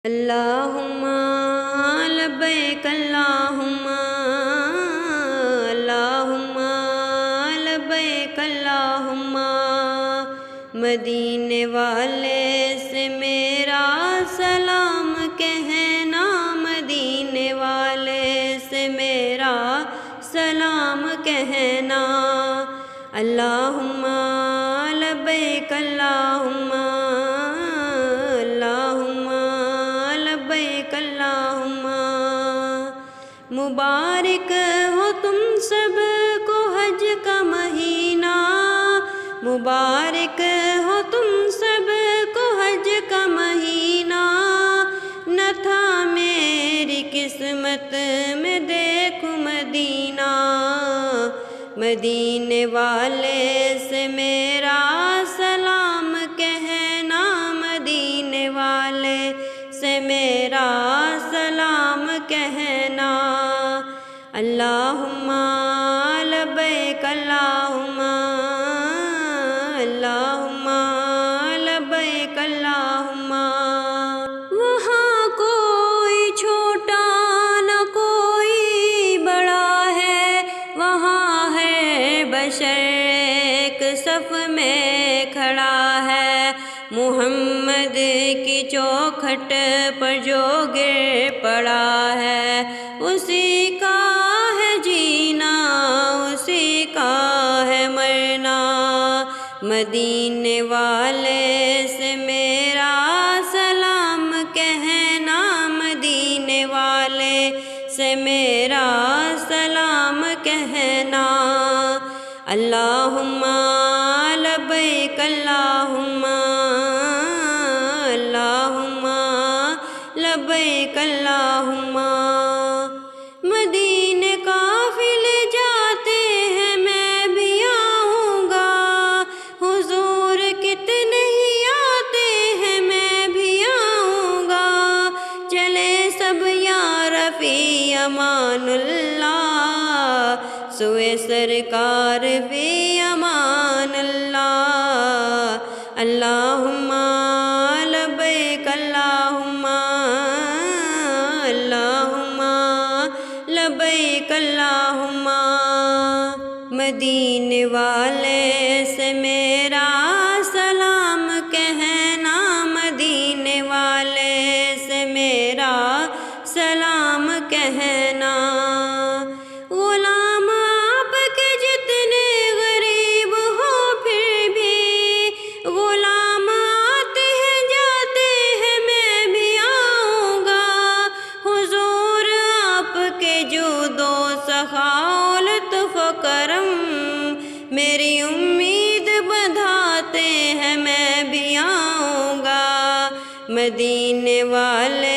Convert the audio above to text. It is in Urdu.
اللہم لبیک اللہم اللہم لبیک اللہم مدینے والے سے میرا سلام کہنا، مدینے والے سے میرا سلام کہنا۔ اللہم لبیک اللہم اللہم لبیک اللہم۔ مبارک ہو تم سب کو حج کا مہینہ، مبارک ہو تم سب کو حج کا مہینہ۔ نہ تھا میری قسمت میں دیکھوں مدینہ، مدینے والے سے میرا سلام کہنا، مدینے والے سے میرا سلام کہنا۔ اللہم لبیک اللہم اللہم لبیک اللہم۔ وہاں کوئی چھوٹا نہ کوئی بڑا ہے، وہاں ہے بشر ایک صف میں کھڑا ہے۔ محمد کی چوکھٹ پر جو گر پڑا ہے، اسی کا ہے جینا، اسی کا ہے مرنا۔ مدینے والے سے میرا سلام کہنا، مدینے والے سے میرا سلام کہنا۔ اللہم لبیک اللہم اللہم لبیک اللہم۔ مدینے قافلے جاتے ہیں میں بھی آؤں گا، حضور کتنے ہی آتے ہیں میں بھی آؤں گا۔ چلے سب یا رفیع امان اللہ، سوئے سرکار فی امان اللہ۔ اللہم لبیک اللہم اللہم لبیک اللہم۔ مدینے والے سے میرا سلام کہنا، مدینے والے سے میرا سلام کہنا۔ غلام آپ کے جتنے غریب ہو پھر بھی، غلام آتے ہیں جاتے ہیں میں بھی آؤں گا۔ حضور آپ کے جود و سخا لطف و کرم میری امید بندھاتے ہیں میں بھی آؤں گا۔ مدینے والے